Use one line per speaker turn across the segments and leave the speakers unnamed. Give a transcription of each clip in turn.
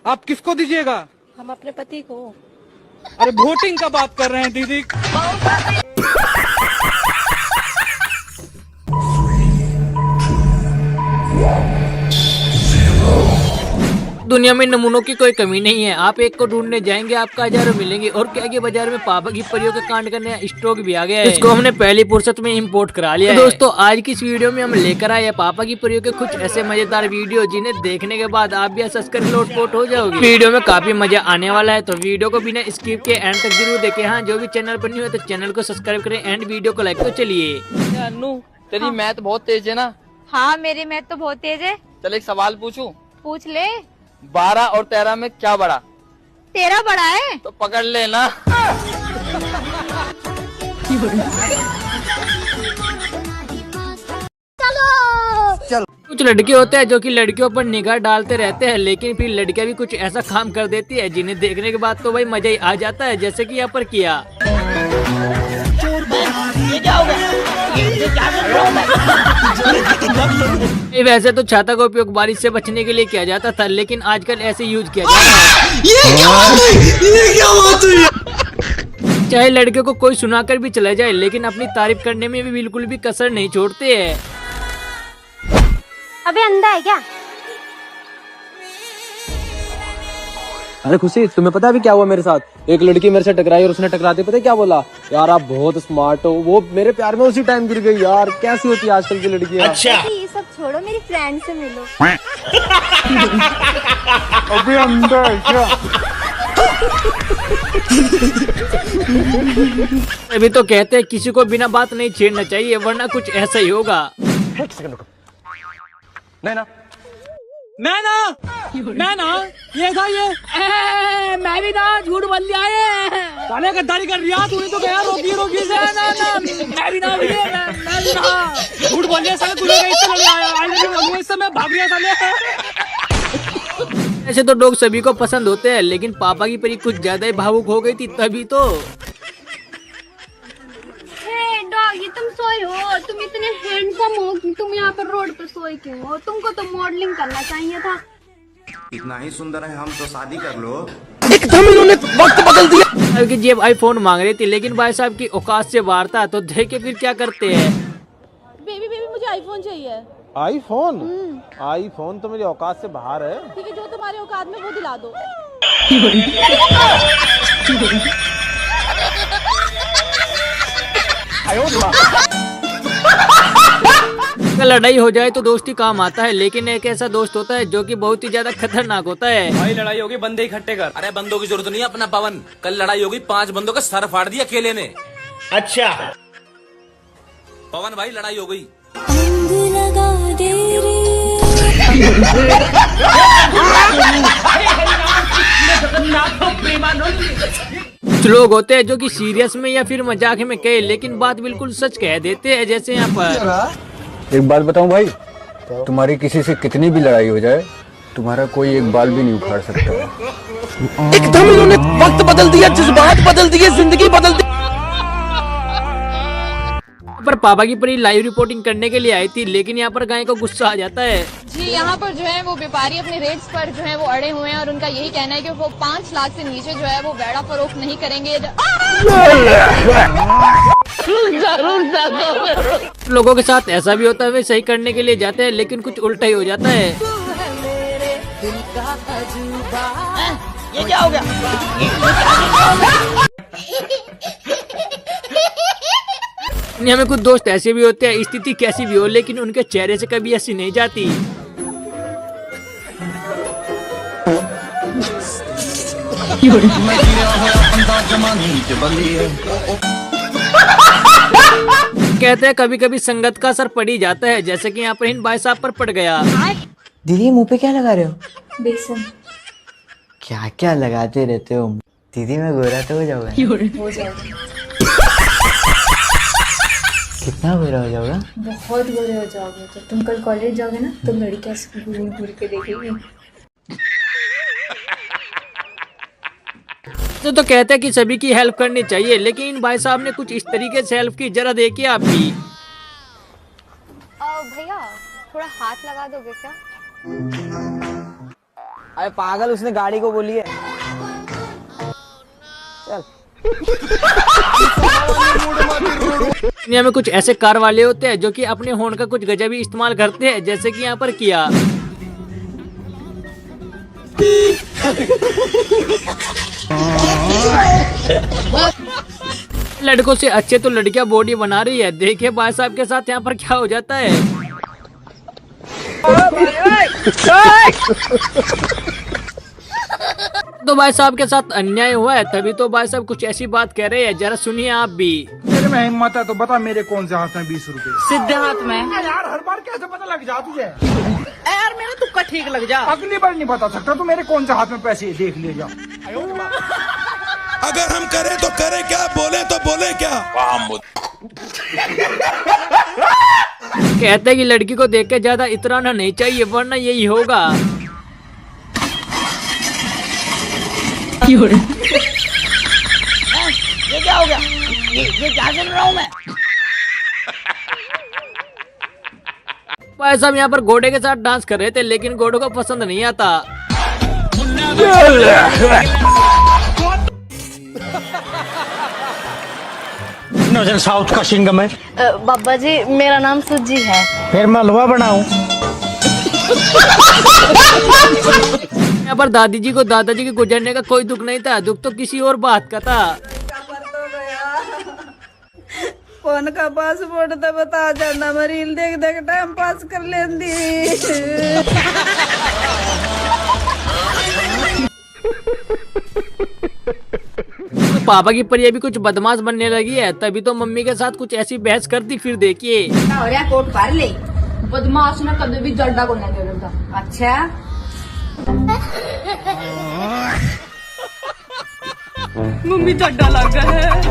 आप किसको दीजिएगा?
हम अपने पति को।
अरे वोटिंग का बात कर रहे हैं दीदी।
दुनिया में नमूनों की कोई कमी नहीं है। आप एक को ढूंढने जाएंगे, आपका हजारों मिलेंगे। और क्या ये बाजार में पापा की परियों का कांड करने स्टॉक भी आ गया है। इसको हमने पहली फुर्सत में इंपोर्ट करा लिया है। दोस्तों आज की इस वीडियो में हम लेकर आए पापा की परियों के कुछ ऐसे मजेदार वीडियो जिन्हें देखने के बाद आप भी हंस कर लोटपोट हो जाओगे। वीडियो में काफी मजा आने वाला है, तो वीडियो को बिना स्किप के एंड तक जरूर देखें। हाँ, जो भी चैनल पर नहीं हो तो चैनल को सब्सक्राइब करें एंड वीडियो को लाइक। तो चलिए।
अन्नू तेरी मैथ बहुत तेज है ना?
हाँ मेरी मैथ तो बहुत तेज है।
चल एक सवाल पूछूं?
पूछ ले।
12 और 13 में क्या बड़ा?
13 बड़ा है।
तो पकड़ लेना।
कुछ लड़के होते हैं जो कि लड़कियों पर निगाह डालते रहते हैं, लेकिन फिर लड़कियां भी कुछ ऐसा काम कर देती है जिन्हें देखने के बाद तो भाई मजा ही आ जाता है, जैसे कि यहाँ पर किया। वैसे तो छाता का उपयोग बारिश से बचने के लिए किया जाता था, लेकिन आजकल ऐसे यूज किया जाता है। ये क्या बात हुई? चाहे लड़के को कोई सुनाकर भी चला जाए, लेकिन अपनी तारीफ करने में भी बिल्कुल भी कसर नहीं छोड़ते हैं।
अबे अंधा है क्या?
अरे खुशी, तुम्हें पता है अभी क्या हुआ मेरे साथ? एक लड़की मेरे से टकराई और उसने टकराते पता है क्या बोला? यार आप बहुत स्मार्ट हो। वो मेरे प्यार में उसी टाइम गिर गई। यार कैसी होती है आजकल की लड़कियां। अच्छा
ये सब छोड़ो, मेरी फ्रेंड से मिलो।
अबे अंधा है क्या?
अभी तो कहते हैं किसी को बिना बात नहीं छेड़ना चाहिए, वरना कुछ ऐसा ही होगा।
नहीं ना,
मैं ना ये था ये मैं भी ना झूठ बोल दिया है। साले गद्दारी कर रहा तूने तो कहा रोकी से ना मैं भी ना झूठ बोल दिया साले। तूने इससे लड़ आया, इससे मैं भाग गया साले।
ऐसे तो लोग सभी को पसंद होते हैं, लेकिन पापा की परी कुछ ज्यादा ही भावुक हो गई थी तभी तो।
डॉगी तुम सोए हो, तुम इतने हैंडसम हो कि तुम यहाँ पर रोड पर सोए क्यों हो? तुमको तो मॉडलिंग करना चाहिए था।
इतना ही सुंदर है हम तो शादी कर लो।
एकदम इन्होंने वक्त बदल दिया। उनकी जेब आईफोन मांग रही थी, लेकिन भाई साहब की औकात से बाहर था, तो देखे फिर क्या करते हैं।
बेबी मुझे आईफोन चाहिए।
आईफोन तो मेरी औकात से बाहर है।
ठीक है, जो तुम्हारे औकात में वो दिला दो।
अगर लड़ाई हो जाए तो दोस्ती काम आता है, लेकिन एक ऐसा दोस्त होता है जो कि बहुत ही ज्यादा खतरनाक होता है।
भाई लड़ाई होगी बंदे इकट्ठे कर। अरे बंदों की जरूरत नहीं है अपना पवन। कल लड़ाई होगी 5 बंदों का सर फाड़ दिया अकेले ने। अच्छा पवन भाई लड़ाई हो गई। कुछ लोग होते हैं जो कि सीरियस में या फिर मजाक में कहे, लेकिन बात बिल्कुल सच कह देते हैं, जैसे यहाँ पर।
एक बात बताऊं भाई, तुम्हारी किसी से कितनी भी लड़ाई हो जाए, तुम्हारा कोई एक बाल भी नहीं उखाड़ सकता।
एकदम इन्होंने वक्त बदल दिया, जज्बात बदल दिए, जिंदगी बदल दी। पर पापा की परी लाइव रिपोर्टिंग करने के लिए आई थी, लेकिन यहाँ पर गाय को गुस्सा आ जाता है।
जी यहाँ पर जो है वो व्यापारी अपने रेट्स पर जो है वो अड़े हुए हैं और उनका यही कहना है कि वो 5 लाख से नीचे जो है वो वेड़ा फरोख्त नहीं करेंगे।
लोगों के साथ ऐसा भी होता है, वे सही करने के लिए जाते हैं, लेकिन कुछ उल्टा ही हो जाता है।
ये क्या हो गया?
दुनिया में कुछ दोस्त ऐसे भी होते हैं, स्थिति कैसी भी हो, लेकिन उनके चेहरे से कभी हंसी नहीं जाती। कहते हैं कभी कभी संगत का असर पड़ ही जाता है, जैसे कि यहाँ पर इन भाई साहब पर पड़ गया।
दीदी मुंह पे क्या लगा रहे हो?
बेसन।
क्या क्या लगाते रहते हो दीदी? मैं गोरा तो हो जाऊंगा।
हो जाएगा।
कितना गोरा हो जाओगा?
बहुत गोरे हो जाओगे। जब तुम कल कॉलेज जाओगे ना तो लड़कियां घूर घूर के देखेंगी।
तो कहते हैं कि सभी की हेल्प करनी चाहिए, लेकिन इन भाई साहब ने कुछ इस तरीके से हेल्प की, जरा देखिए आप भी।
भैया थोड़ा हाथ लगा दोगे क्या?
अरे पागल, उसने गाड़ी को बोली है। चल।
दुनिया में कुछ ऐसे कार वाले होते हैं जो कि अपने होर्न का कुछ गजब ही इस्तेमाल करते हैं, जैसे कि यहाँ पर किया। लड़कों से अच्छे तो लड़कियां बॉडी बना रही है। देखिए भाई साहब के साथ यहाँ पर क्या हो जाता है। तो भाई साहब के साथ अन्याय हुआ है, तभी तो भाई साहब कुछ ऐसी बात कह रहे हैं। जरा सुनिए आप भी।
मेरे में हिम्मत है तो बता, मेरे कौन से हाथ में 20 रुपए?
सीधे हाथ में।
यार हर बार कैसे पता लग जा तुझे?
यार मेरा तुक्का ठीक लग जा।
अगली बार नहीं बता सकता तो मेरे कौन से हाथ में पैसे देख ले जा।
अगर हम करें तो करें क्या, बोले तो बोले क्या।
कहते हैं कि लड़की को देख के ज्यादा इतराना नहीं चाहिए, वरना यही होगा।
ये क्या हो गया? ये क्या सुन रहा हूँ मैं?
भाई साहब यहाँ पर घोड़े के साथ डांस कर रहे थे, लेकिन घोड़ों को पसंद नहीं आता।
साउथ का सिंगम है।
बाबा जी मेरा नाम सुजी है।
फिर मैं हलवा बनाऊं?
यहाँ पर दादी जी को दादाजी के गुजरने का कोई दुख नहीं था, दुख तो किसी और बात का था।
फोन का पासवर्ड तो बता जाना, मैं रील देख देख टाइम पास कर लेंदी।
पापा की परिया भी कुछ बदमाश बनने लगी है, तभी तो मम्मी के साथ कुछ ऐसी बहस कर दी। फिर देखिए।
कोट पार ले, बदमाश ने कभी भी जड्डा को नहीं देता। अच्छा
मम्मी जड्डा लग गया है।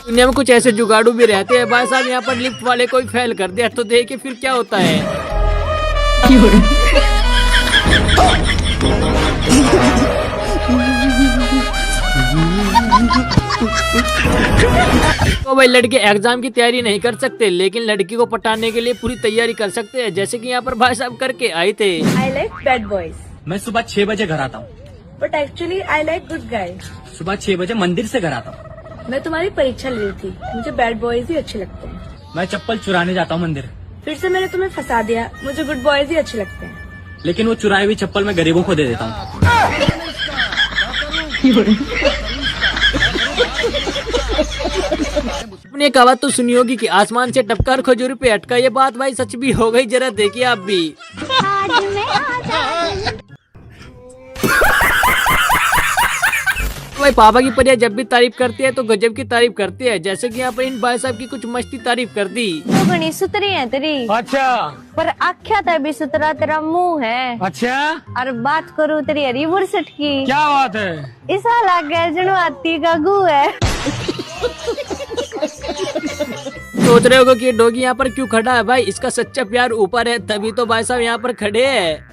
दुनिया में कुछ ऐसे जुगाड़ू भी रहते हैं। भाई साहब यहाँ पर लिफ्ट वाले कोई फेल कर दिया तो देखिए फिर क्या होता है। तो भाई लड़के एग्जाम की तैयारी नहीं कर सकते, लेकिन लड़की को पटाने के लिए पूरी तैयारी कर सकते हैं, जैसे कि यहाँ पर भाई साहब करके आए थे।
I like bad boys.
मैं सुबह 6 बजे घर आता हूँ,
but actually I like good guys.
सुबह 6 बजे मंदिर से घर आता हूँ।
मैं तुम्हारी परीक्षा ले रही थी, मुझे बैड बॉयज ही अच्छे लगते हैं।
मैं चप्पल चुराने जाता हूँ मंदिर।
फिर से मैंने तुम्हें फंसा दिया, मुझे गुड बॉयज ही अच्छे लगते हैं।
लेकिन वो चुराई हुई चप्पल मैं गरीबों को दे देता हूँ।
अपने कहावत तो सुनी होगी कि आसमान से टपका खजूर पे अटका। ये बात भाई सच भी हो गई, जरा देखिए आप भी। भाई पापा की परिया जब भी तारीफ करती है तो गजब की तारीफ करती है, जैसे कि यहाँ पर इन भाई साहब की कुछ मस्ती तारीफ कर दी।
तो गणी सुतरी है तेरी।
अच्छा।
पर आख्या था भी सुतरा तेरा मुंह है।
अच्छा।
और बात करूँ तेरी हरी बुरसट की।
क्या बात है?
ऐसा लग गया जनो हाथी का गू है।
सोच रहे होगे कि डॉगी यहाँ पर क्यों खड़ा है? भाई इसका सच्चा प्यार ऊपर है, तभी तो भाई साहब यहाँ पर खड़े हैं।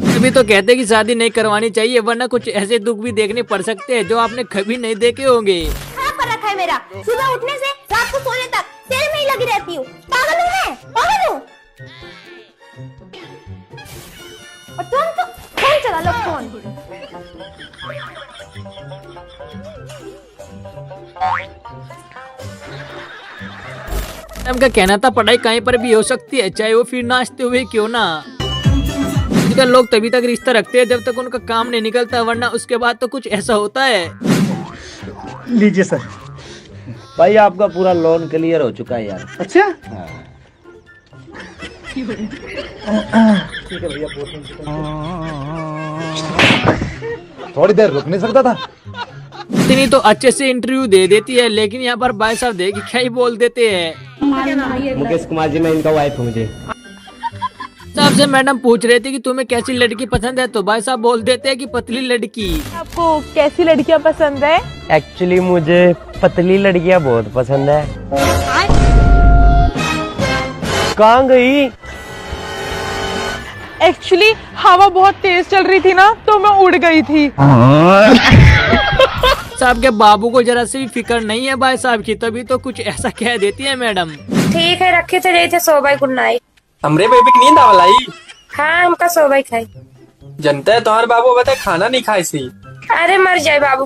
तभी तो कहते हैं कि शादी नहीं करवानी चाहिए, वरना कुछ ऐसे दुख भी देखने पड़ सकते हैं जो आपने कभी नहीं देखे होंगे।
कहाँ पर रखा है मेरा? सुबह उठने से रात को सोने तक तेरे में ही लगी रहती हूँ। पागल हूँ मैं, पागल हूँ। और तुम तो फोन चला लो, फोन।
का कहना था पढ़ाई कहीं पर भी हो सकती है, चाहे वो फिर नाचते हुए क्यों ना। आजकल लोग तभी तक रिश्ता रखते हैं जब तक उनका काम नहीं निकलता, वरना उसके बाद तो कुछ ऐसा होता है।
लीजिए सर।
भाई आपका पूरा लोन क्लियर हो चुका है यार।
अच्छा।
ठीक है भैया, थोड़ी देर रुक नहीं सकता था?
इतनी तो अच्छे से इंटरव्यू दे देती है, लेकिन यहाँ पर भाई साहब देखिए क्या ही बोल देते हैं।
मुकेश कुमार जी, मैं इनका वाइफ हूँ। मुझे
सबसे मैडम पूछ रहे थे कि तुम्हें कैसी लड़की पसंद है, तो भाई साहब बोल देते हैं कि पतली लड़की।
आपको कैसी लड़कियाँ पसंद है?
एक्चुअली मुझे पतली लड़कियाँ बहुत पसंद है। कहाँ गई?
एक्चुअली हवा बहुत तेज चल रही थी ना, तो मैं उड़ गई थी।
साहब के बाबू को जरा से भी फिक्र नहीं है भाई साहब की, तभी तो कुछ ऐसा कह देती है मैडम।
ठीक है, रखे तो रहे थे 100 बाई गुड नाइट।
हमरे बेबी की नींद आवलाई।
हाँ, हमका 100 बाई खाई।
जनता है तुम्हारे बाबू बताए खाना नहीं खाए सी।
अरे मर जाए बाबू।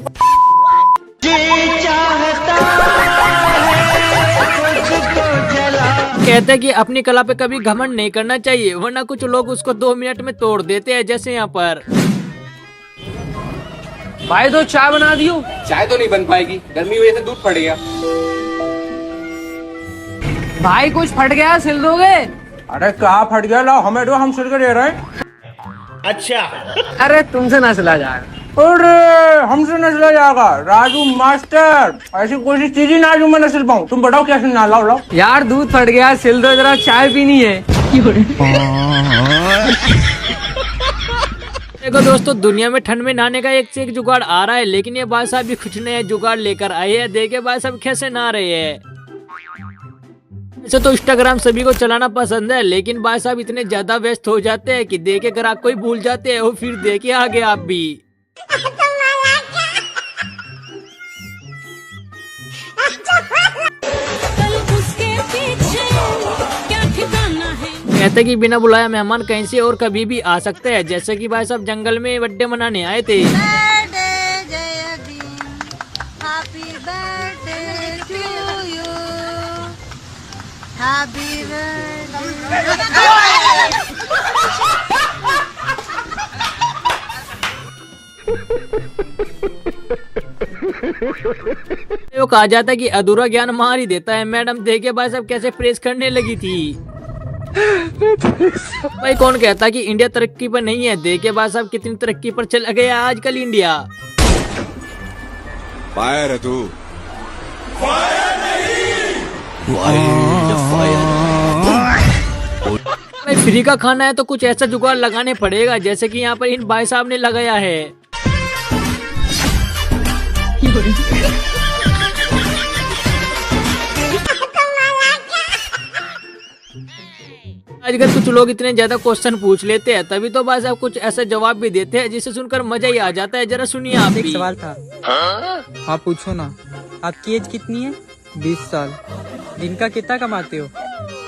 कहते हैं कि अपनी कला पे कभी घमंड नहीं करना चाहिए, वरना कुछ लोग उसको 2 मिनट में तोड़ देते हैं, जैसे यहाँ पर।
भाई तो चाय बना दियो। चाय तो नहीं बन पाएगी, गर्मी वजह से दूध फट गया।
भाई कुछ फट गया, सिल दोगे?
अरे क्या फट गया, लाओ हमें दो, हम सिल के दे रहे हैं।
अच्छा।
अरे तुमसे ना सिला जाएगा।
अरे हमसे न सिला जाएगा राजू मास्टर, ऐसी कोई चीज ही ना जो मैं न सिल पाऊँ। तुम बताओ क्या सिलना, लाओ लाओ।
यार दूध फट गया, सिल दो जरा, चाय पीनी है। देखो दोस्तों, दुनिया में ठंड में नहाने का एक से एक जुगाड़ आ रहा है, लेकिन ये भाई साहब भी कुछ नया जुगाड़ लेकर आए हैं। देखे भाई साहब कैसे नहा रहे हैं। वैसे तो इंस्टाग्राम सभी को चलाना पसंद है, लेकिन भाई साहब इतने ज्यादा व्यस्त हो जाते हैं कि देखे ग्राहक को ही भूल जाते हैं, और फिर देखे आगे आप भी। कहते कि बिना बुलाया मेहमान कहीं से और कभी भी आ सकते हैं, जैसे कि भाई साहब जंगल में बर्थडे मनाने आए थे। वो कहा जाता है कि अधूरा ज्ञान मार ही देता है। मैडम देखे भाई साहब कैसे प्रेस करने लगी थी। भाई कौन कहता कि इंडिया तरक्की पर नहीं है, देखे भाई साहब कितनी तरक्की पर चला गया आजकल इंडिया।
फायर है तू।
भाई फ्री का खाना है तो कुछ ऐसा जुगाड़ लगाने पड़ेगा, जैसे कि यहाँ पर इन भाई साहब ने लगाया है। आजकल कुछ लोग इतने ज्यादा क्वेश्चन पूछ लेते हैं, तभी तो भाई साहब कुछ ऐसा जवाब भी देते हैं जिसे सुनकर मजा ही आ जाता है। जरा सुनिए आप भी।
एक सवाल था। आप पूछो ना। आपकी एज कितनी है? 20 साल। दिन का कितना कमाते हो?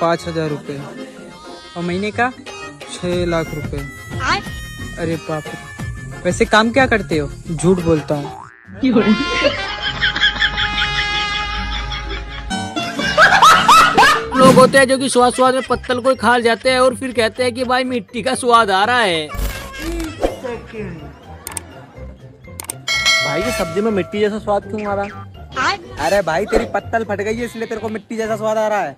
5000 रुपए। और महीने का? 6 लाख रुपए। अरे बाप रे। वैसे काम क्या करते हो? झूठ बोलता हूँ।
लोग होते हैं जो कि स्वाद स्वाद में पत्तल को खा जाते हैं और फिर कहते हैं कि भाई मिट्टी का स्वाद आ रहा है।
भाई की सब्जी में मिट्टी जैसा स्वाद क्यों आ रहा है?
अरे भाई तेरी पत्तल फट गई है, इसलिए तेरे को मिट्टी जैसा स्वाद आ रहा है।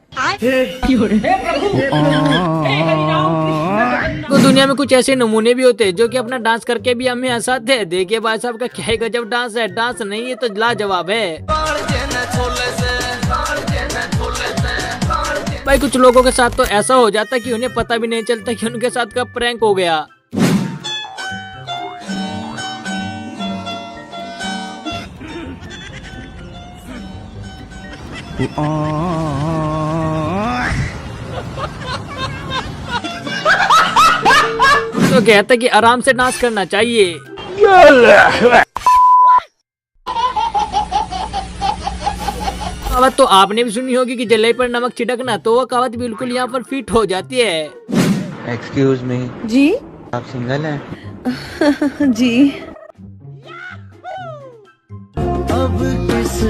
तो दुनिया में कुछ ऐसे नमूने भी होते हैं जो कि अपना डांस करके भी हमें हंसाते हैं। देखिए भाई साहब का क्या ही गजब डांस है। डांस नहीं है तो लाजवाब है। भाई कुछ लोगों के साथ तो ऐसा हो जाता है कि उन्हें पता भी नहीं चलता कि उनके साथ कब प्रैंक हो गया। तो कहते कि आराम से डांस करना चाहिए। कहावत तो आपने भी सुनी होगी कि जलाई पर नमक छिड़कना, तो वो कहावत बिल्कुल यहाँ पर फिट हो जाती है।
Excuse me.
जी
आप सिंगल हैं?
जी।
अब किस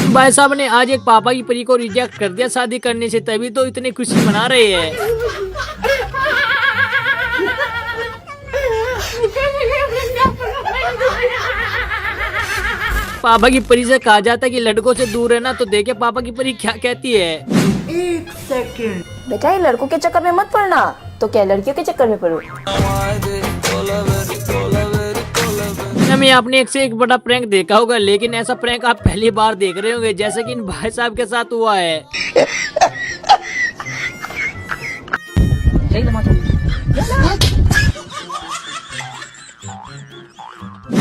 भाई साहब ने आज एक पापा की परी को रिजेक्ट कर दिया शादी करने से, तभी तो इतनी खुशी मना रहे हैं। पापा की परी से कहा जाता है कि लड़कों से दूर रहना, तो देखे पापा की परी क्या कहती है।
1 सेकंड। बेटा ये लड़कों के चक्कर में मत पड़ना, तो क्या लड़कियों के चक्कर में पड़ो।
में आपने एक से एक बड़ा प्रैंक देखा होगा, लेकिन ऐसा प्रैंक आप पहली बार देख रहे होंगे, जैसे कि इन भाई साहब के साथ हुआ है।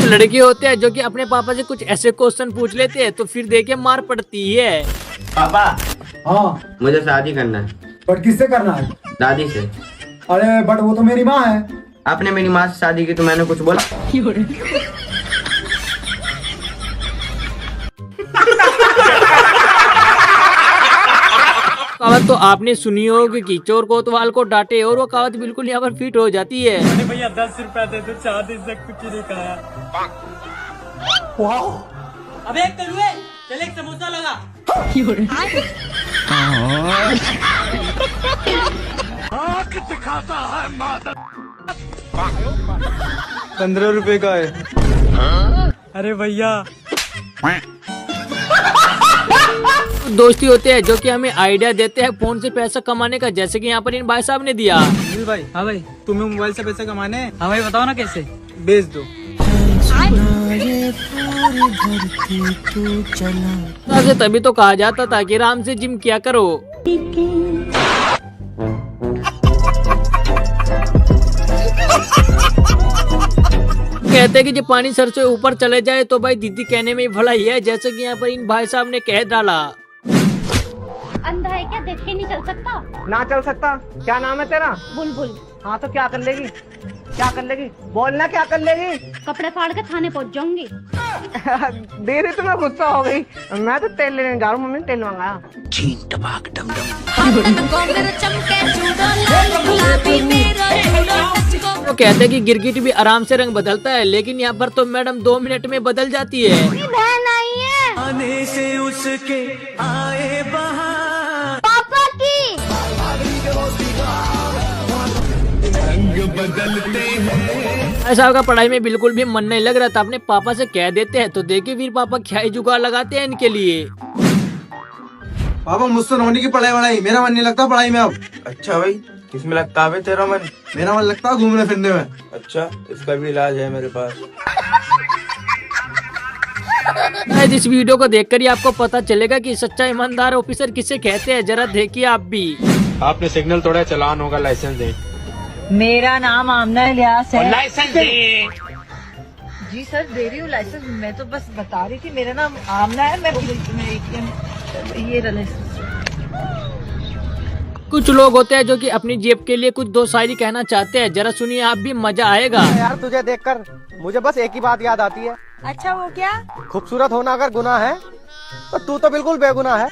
लड़के होते हैं जो कि अपने पापा से कुछ ऐसे क्वेश्चन पूछ लेते हैं, तो फिर देखिए मार पड़ती है।
पापा हाँ मुझे शादी करना है।
बट किससे करना है?
दादी से।
अरे बट वो तो मेरी माँ है।
आपने मेरी माँ से शादी की तो मैंने कुछ बोला?
कहावत तो आपने सुनी होगी कि चोर कोतवाल को डांटे, और वो कहावत बिल्कुल यहाँ पर फिट हो जाती है।
अरे भैया 10 रुपया दे दो, 4 दिन से कुछ नहीं खाया। अबे एक कलुए, चल एक समोसा लगा।
15 रुपए का है।
अरे भैया
दोस्ती होते हैं जो कि हमें आइडिया देते हैं फोन से पैसा कमाने का, जैसे कि यहाँ पर इन भाई साहब ने दिया।
भाई हाँ भाई, तुम्हें मोबाइल से पैसे कमाने हैं? हाँ भाई बताओ ना कैसे। बेच दो।
तभी तो कहा जाता था कि आराम से जिम किया करो। कहते हैं कि जब पानी सर से ऊपर चले जाए तो भाई दीदी कहने में ही भलाई है, जैसे कि यहाँ पर इन भाई साहब ने कह डाला।
अंधा है क्या, देख के नहीं चल सकता?
ना चल सकता? क्या नाम है तेरा?
बुलबुल।
हाँ तो क्या कर लेगी? क्या कर लेगी? बोलना क्या कर लेगी?
कपड़े फाड़ के थाने पहुंच जाऊंगी।
देर तो मैं गुस्सा हो गई। मैं तो तेल लेने जा रहा हूँ, मम्मी ने तेल मंगाया।
वो कहते हैं कि गिरगिट भी आराम से रंग बदलता है, लेकिन यहाँ पर तो मैडम 2 मिनट में बदल जाती है।
बहन आई है। आने से उसके आए बहार। पापा की।
ऐसा होगा पढ़ाई में बिल्कुल भी मन नहीं लग रहा था, अपने पापा से कह देते हैं, तो देखिए फिर पापा क्या ही जुगाड़ लगाते हैं इनके लिए।
पापा मुझसे होने की पढ़ाई, मेरा मन नहीं लगता पढ़ाई में अब।
अच्छा भाई, किसमें लगता है तेरा मन?
मेरा मन लगता है घूमने फिरने में।
अच्छा, इसका भी इलाज है मेरे पास।
इस वीडियो को देखकर ही आपको पता चलेगा कि सच्चा ईमानदार ऑफिसर किसे कहते हैं, जरा देखिए आप भी।
आपने सिग्नल तोड़ा, चलान होगा, लाइसेंस दे।
मेरा नाम आमना इलियास है।
लाइसेंस दे।
जी सर दे रही हूँ लाइसेंस, मैं तो बस बता रही थी मेरा नाम आमना है। मैं ये लाइसेंस।
कुछ लोग होते हैं जो कि अपनी जेब के लिए कुछ 2 शायरी कहना चाहते हैं, जरा सुनिए आप भी, मजा आएगा।
यार तुझे देखकर मुझे बस एक ही बात याद आती है।
अच्छा वो क्या?
खूबसूरत होना अगर गुनाह है तो तू तो बिल्कुल बेगुनाह है।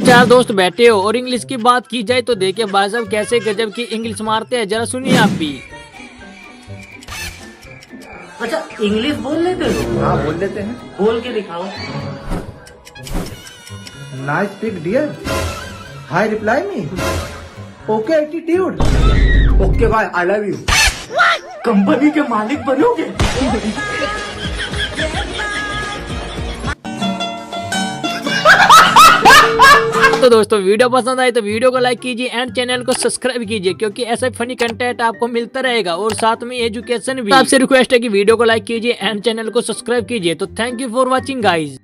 4 दोस्त बैठे हो और इंग्लिश की बात की जाए तो देखिए भाई साहब कैसे गजब की इंग्लिश मारते हैं, जरा सुनिए आप भी।
अच्छा इंग्लिश बोल लेते हो?
हाँ बोल लेते हैं।
बोल के दिखाओ।
Nice pic dear, hi reply me, okay attitude, okay bye, I love you.
Company के मालिक बनोगे?
तो दोस्तों वीडियो पसंद आई तो वीडियो को लाइक कीजिए एंड चैनल को सब्सक्राइब कीजिए, क्योंकि ऐसा फनी कंटेंट आपको मिलता रहेगा और साथ में एजुकेशन भी। आपसे रिक्वेस्ट है कि वीडियो को लाइक कीजिए एंड चैनल को सब्सक्राइब कीजिए। तो thank you for watching guys.